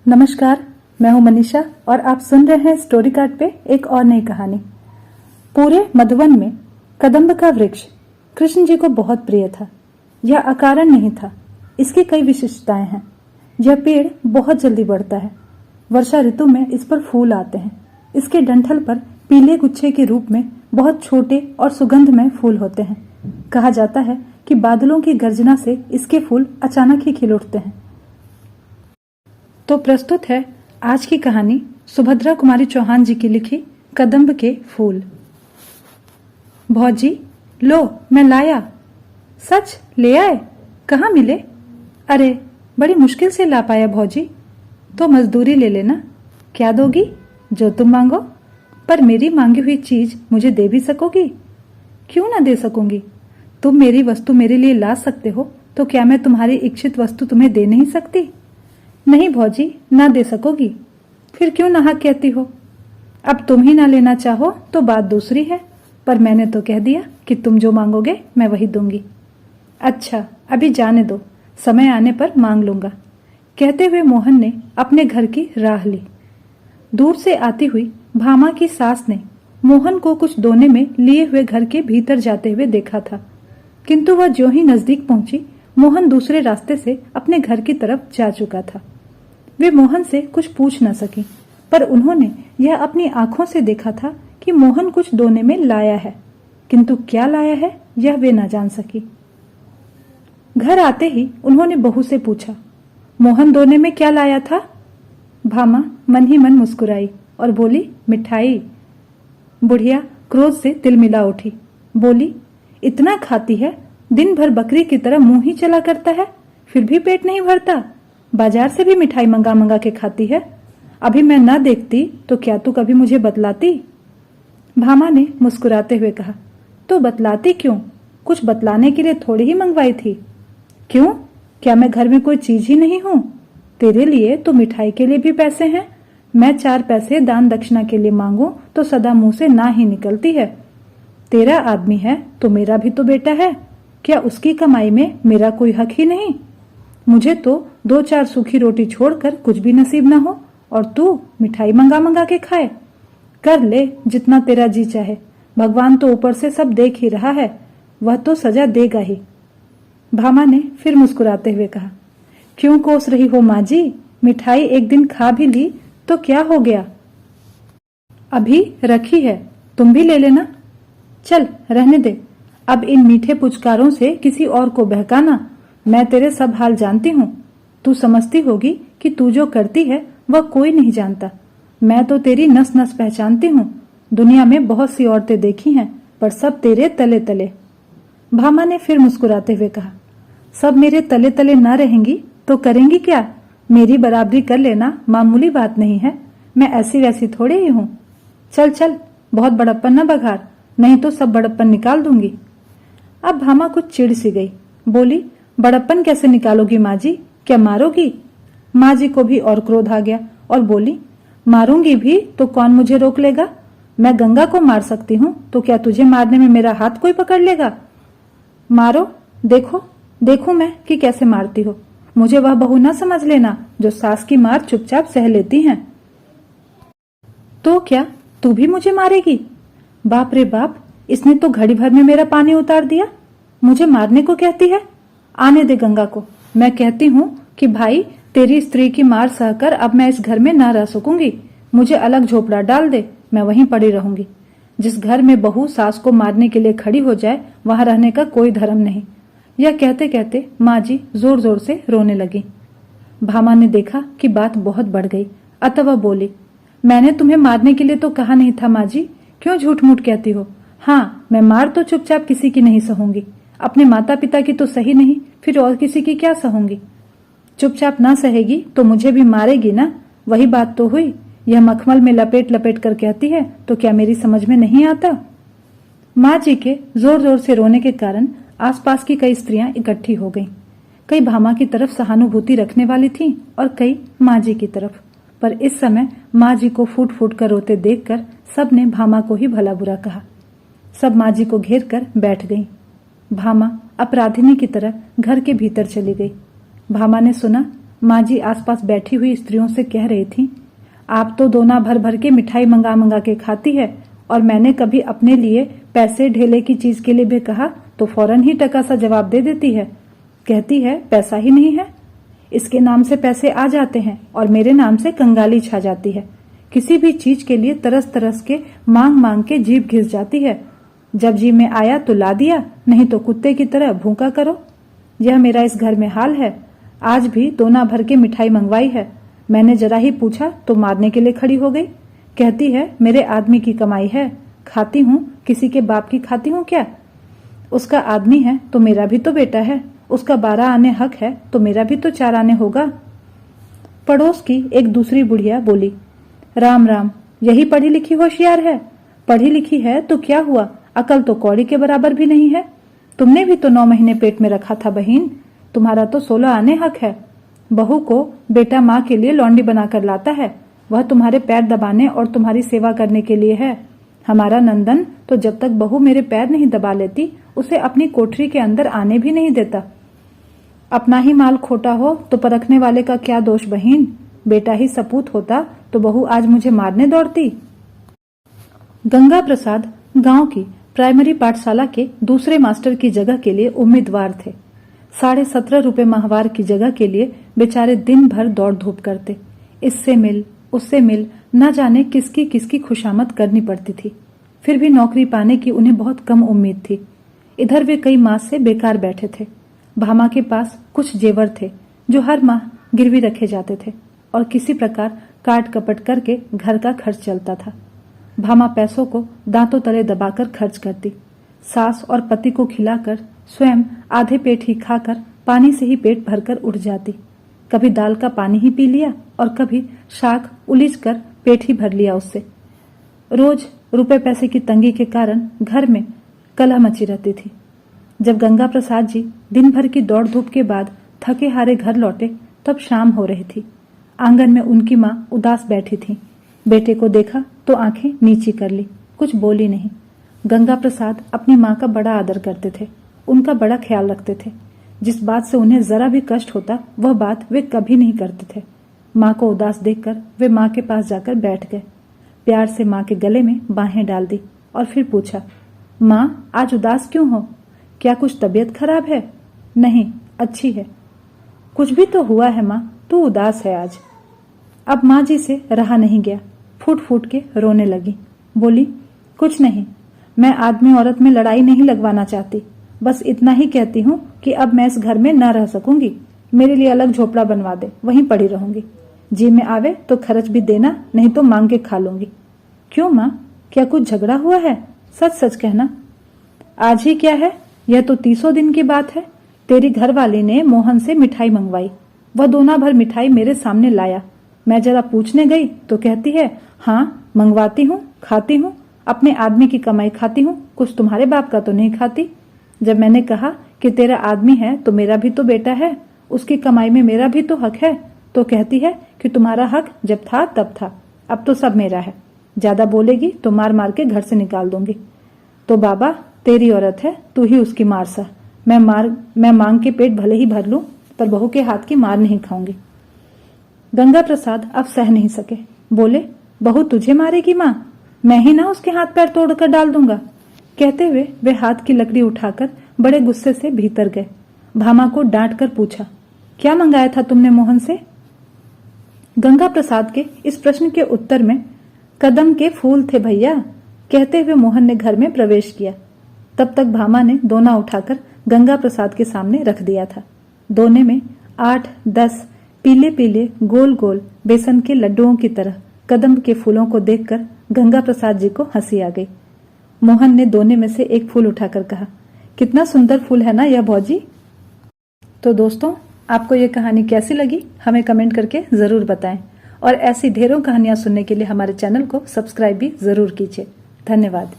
नमस्कार, मैं हूं मनीषा और आप सुन रहे हैं स्टोरी कार्ड पे एक और नई कहानी। पूरे मधुवन में कदम्ब का वृक्ष कृष्ण जी को बहुत प्रिय था। यह अकारण नहीं था, इसकी कई विशिष्टताएं हैं। यह पेड़ बहुत जल्दी बढ़ता है। वर्षा ऋतु में इस पर फूल आते हैं। इसके डंठल पर पीले गुच्छे के रूप में बहुत छोटे और सुगंधमय फूल होते हैं। कहा जाता है कि बादलों की गर्जना से इसके फूल अचानक ही खिल उठते हैं। तो प्रस्तुत है आज की कहानी सुभद्रा कुमारी चौहान जी की लिखी कदम्ब के फूल। भौजी, लो मैं लाया। सच ले आए? कहाँ मिले? अरे बड़ी मुश्किल से ला पाया भौजी। तो मजदूरी ले लेना। क्या दोगी? जो तुम मांगो। पर मेरी मांगी हुई चीज मुझे दे भी सकोगी? क्यों ना दे सकूंगी। तुम मेरी वस्तु मेरे लिए ला सकते हो, तो क्या मैं तुम्हारी इच्छित वस्तु तुम्हें दे नहीं सकती? नहीं भौजी, ना दे सकोगी। फिर क्यों नाहक कहती हो? अब तुम ही ना लेना चाहो तो बात दूसरी है, पर मैंने तो कह दिया कि तुम जो मांगोगे मैं वही दूंगी। अच्छा, अभी जाने दो, समय आने पर मांग लूंगा। कहते हुए मोहन ने अपने घर की राह ली। दूर से आती हुई भामा की सास ने मोहन को कुछ दोने में लिए हुए घर के भीतर जाते हुए देखा था, किंतु वह ज्यों ही नजदीक पहुंची, मोहन दूसरे रास्ते से अपने घर की तरफ जा चुका था। वे मोहन से कुछ पूछ न सकी, पर उन्होंने यह अपनी आंखों से देखा था कि मोहन कुछ दोने में लाया है, किंतु क्या लाया है यह वे न जान सकी। घर आते ही उन्होंने बहू से पूछा, मोहन दोने में क्या लाया था? भामा मन ही मन मुस्कुराई और बोली, मिठाई। बुढ़िया क्रोध से तिलमिला उठी, बोली, इतना खाती है, दिन भर बकरी की तरह मुंह ही चला करता है, फिर भी पेट नहीं भरता। बाजार से भी मिठाई मंगा मंगा के खाती है। अभी मैं न देखती तो क्या तू कभी मुझे बतलाती? भामा ने मुस्कुराते हुए कहा, तो बतलाती क्यों? कुछ बतलाने के लिए थोड़ी ही मंगवाई थी। क्यों? क्या मैं घर में कोई चीज ही नहीं हूं? तेरे लिए तो मिठाई के लिए भी पैसे हैं। मैं 4 पैसे दान दक्षिणा के लिए मांगू तो सदा मुंह से ना ही निकलती है। तेरा आदमी है तो मेरा भी तो बेटा है, क्या उसकी कमाई में मेरा कोई हक ही नहीं? मुझे तो 2-4 सूखी रोटी छोड़कर कुछ भी नसीब ना हो, और तू मिठाई मंगा मंगा के खाए। कर ले जितना तेरा जी चाहे, भगवान तो ऊपर से सब देख ही रहा है, वह तो सजा देगा ही। भामा ने फिर मुस्कुराते हुए कहा, क्यों कोस रही हो माँ जी? मिठाई एक दिन खा भी ली तो क्या हो गया? अभी रखी है, तुम भी ले लेना। चल रहने दे, अब इन मीठे पुचकारों से किसी और को बहकाना। मैं तेरे सब हाल जानती हूँ। तू समझती होगी कि तू जो करती है वह कोई नहीं जानता। मैं तो तेरी नस नस पहचानती हूँ। दुनिया में बहुत सी औरतें देखी हैं, पर सब तेरे तले तले। भामा ने फिर मुस्कुराते हुए कहा, सब मेरे तले तले ना रहेंगी तो करेंगी क्या? मेरी बराबरी कर लेना मामूली बात नहीं है। मैं ऐसी वैसी थोड़ी ही हूँ। चल चल, बहुत बड़प्पन न बघार, नहीं तो सब बड़प्पन निकाल दूंगी। अब भामा कुछ चिढ़ सी गई, बोली, बड़प्पन कैसे निकालोगी माँ जी? क्या मारोगी? माँ जी को भी और क्रोध आ गया और बोली, मारूंगी भी तो कौन मुझे रोक लेगा? मैं गंगा को मार सकती हूँ, तो क्या तुझे मारने में मेरा हाथ कोई पकड़ लेगा? मारो, देखो देखो मैं कि कैसे मारती हो। मुझे वह बहू ना समझ लेना जो सास की मार चुपचाप सह लेती हैं। तो क्या तू भी मुझे मारेगी? बाप रे बाप, इसने तो घड़ी भर में मेरा पानी उतार दिया। मुझे मारने को कहती है? आने दे गंगा को। मैं कहती हूँ कि भाई, तेरी स्त्री की मार सहकर अब मैं इस घर में न रह सकूंगी। मुझे अलग झोपड़ा डाल दे, मैं वहीं पड़ी रहूंगी। जिस घर में बहू सास को मारने के लिए खड़ी हो जाए, वहां रहने का कोई धर्म नहीं। यह कहते कहते माँ जी जोर जोर से रोने लगी। भामा ने देखा कि बात बहुत बढ़ गई, अतः वह बोली, मैंने तुम्हें मारने के लिए तो कहा नहीं था माँ जी, क्यों झूठ मूठ कहती हो? हाँ, मैं मार तो चुपचाप किसी की नहीं सहूंगी। अपने माता पिता की तो सही नहीं, फिर और किसी की क्या सहूंगी? चुपचाप ना सहेगी तो मुझे भी मारेगी ना, वही बात तो हुई। यह मखमल में लपेट लपेट कर कहती है तो क्या मेरी समझ में नहीं आता? माँ जी के जोर जोर से रोने के कारण आसपास की कई स्त्रियां इकट्ठी हो गईं। कई भामा की तरफ सहानुभूति रखने वाली थीं और कई माँ जी की तरफ, पर इस समय माँ जी को फूट फूट कर रोते देखकर सब ने भामा को ही भला बुरा कहा। सब माँ जी को घेर कर बैठ गईं। भामा अपराधिनी की तरह घर के भीतर चली गई। भामा ने सुना माँ जी आसपास बैठी हुई स्त्रियों से कह रही थी, आप तो दोना भर भर के मिठाई मंगा मंगा के खाती है, और मैंने कभी अपने लिए पैसे ढेले की चीज के लिए भी कहा तो फौरन ही टका सा जवाब दे देती है। कहती है पैसा ही नहीं है। इसके नाम से पैसे आ जाते हैं और मेरे नाम से कंगाली छा जाती है। किसी भी चीज के लिए तरस तरस के मांग मांग के जीभ घिस जाती है। जब जी में आया तो ला दिया, नहीं तो कुत्ते की तरह भूखा करो। यह मेरा इस घर में हाल है। आज भी दोना भर के मिठाई मंगवाई है। मैंने जरा ही पूछा तो मारने के लिए खड़ी हो गई। कहती है मेरे आदमी की कमाई है, खाती हूँ, किसी के बाप की खाती हूँ क्या? उसका आदमी है तो मेरा भी तो बेटा है, उसका 12 आने हक है तो मेरा भी तो 4 आने होगा। पड़ोस की एक दूसरी बुढ़िया बोली, राम राम, यही पढ़ी लिखी होशियार है। पढ़ी लिखी है तो क्या हुआ, अकल तो कौड़ी के बराबर भी नहीं है। तुमने भी तो 9 महीने पेट में रखा था बहन, तुम्हारा तो 16 आने हक है। बहू को बेटा माँ के लिए लौंडी बनाकर लाता है, वह तुम्हारे पैर दबाने और तुम्हारी सेवा करने के लिए है। हमारा नंदन तो जब तक बहू मेरे पैर नहीं दबा लेती उसे अपनी कोठरी के अंदर आने भी नहीं देता। अपना ही माल खोटा हो तो परखने वाले का क्या दोष बहन, बेटा ही सपूत होता तो बहू आज मुझे मारने दौड़ती। गंगा प्रसाद गांव की प्राइमरी पाठशाला के दूसरे मास्टर की जगह के लिए उम्मीदवार थे। 17.5 रुपए माहवार की जगह के लिए बेचारे दिन भर दौड़ धूप करते। इससे मिल उससे मिल, न जाने किसकी किसकी खुशामद करनी पड़ती थी। फिर भी नौकरी पाने की उन्हें बहुत कम उम्मीद थी। इधर वे कई मास से बेकार बैठे थे। भामा के पास कुछ जेवर थे जो हर माह गिरवी रखे जाते थे और किसी प्रकार काट कपट करके घर का खर्च चलता था। भामा पैसों को दांतों तले दबाकर खर्च करती। सास और पति को खिलाकर स्वयं आधे पेट ही खाकर पानी से ही पेट भरकर उठ जाती। कभी दाल का पानी ही पी लिया और कभी शाक उलीच कर पेट ही भर लिया उससे। रोज रुपए पैसे की तंगी के कारण घर में कलह मची रहती थी। जब गंगा प्रसाद जी दिन भर की दौड़ धूप के बाद थके हारे घर लौटे तब शाम हो रही थी। आंगन में उनकी माँ उदास बैठी थी। बेटे को देखा तो आंखें नीची कर ली, कुछ बोली नहीं। गंगा प्रसाद अपनी माँ का बड़ा आदर करते थे, उनका बड़ा ख्याल रखते थे। जिस बात से उन्हें जरा भी कष्ट होता वह बात वे कभी नहीं करते थे। माँ को उदास देखकर वे माँ के पास जाकर बैठ गए। प्यार से माँ के गले में बाहें डाल दी और फिर पूछा, माँ आज उदास क्यों हो? क्या कुछ तबीयत खराब है? नहीं, अच्छी है। कुछ भी तो हुआ है माँ, तू उदास है आज। अब माँ जी से रहा नहीं गया, फूट फूट के रोने लगी। बोली, कुछ नहीं, मैं आदमी औरत में लड़ाई नहीं लगवाना चाहती, बस इतना ही कहती हूँ कि अब मैं इस घर में न रह सकूंगी। मेरे लिए अलग झोपड़ा बनवा दे, वहीं पड़ी रहूंगी। जी में आवे तो खर्च भी देना, नहीं तो मांग के खा लूंगी। क्यों माँ, क्या कुछ झगड़ा हुआ है? सच सच कहना। आज ही क्या है, यह तो 30 दिन की बात है। तेरी घरवाली ने मोहन से मिठाई मंगवाई, वह दोना भर मिठाई मेरे सामने लाया। मैं जरा पूछने गई तो कहती है, हाँ मंगवाती हूँ, खाती हूँ, अपने आदमी की कमाई खाती हूँ, कुछ तुम्हारे बाप का तो नहीं खाती। जब मैंने कहा कि तेरा आदमी है तो मेरा भी तो बेटा है, उसकी कमाई में मेरा भी तो हक है, तो कहती है कि तुम्हारा हक जब था तब था, अब तो सब मेरा है। ज्यादा बोलेगी तो मार मार के घर से निकाल दूंगी। तो बाबा तेरी औरत है, तू ही उसकी मार सा। मैं मांग के पेट भले ही भर लूं, पर बहू के हाथ की मार नहीं खाऊंगी। गंगा प्रसाद अब सह नहीं सके, बोले, बहू तुझे मारेगी माँ? मैं ही ना उसके हाथ पैर तोड़कर डाल दूंगा। कहते हुए वे हाथ की लकड़ी उठाकर बड़े गुस्से से भीतर गए। भामा को डांट कर पूछा, क्या मंगाया था तुमने मोहन से? गंगा प्रसाद के इस प्रश्न के उत्तर में कदम के फूल थे भैया, कहते हुए मोहन ने घर में प्रवेश किया। तब तक भामा ने दोना उठाकर गंगा प्रसाद के सामने रख दिया था। दोने में 8-10 पीले पीले गोल गोल बेसन के लड्डुओं की तरह कदम के फूलों को देखकर गंगा प्रसाद जी को हंसी आ गई। मोहन ने दोने में से एक फूल उठाकर कहा, कितना सुंदर फूल है ना यह भौजी। तो दोस्तों, आपको ये कहानी कैसी लगी हमें कमेंट करके जरूर बताएं और ऐसी ढेरों कहानियां सुनने के लिए हमारे चैनल को सब्सक्राइब भी जरूर कीजिए। धन्यवाद।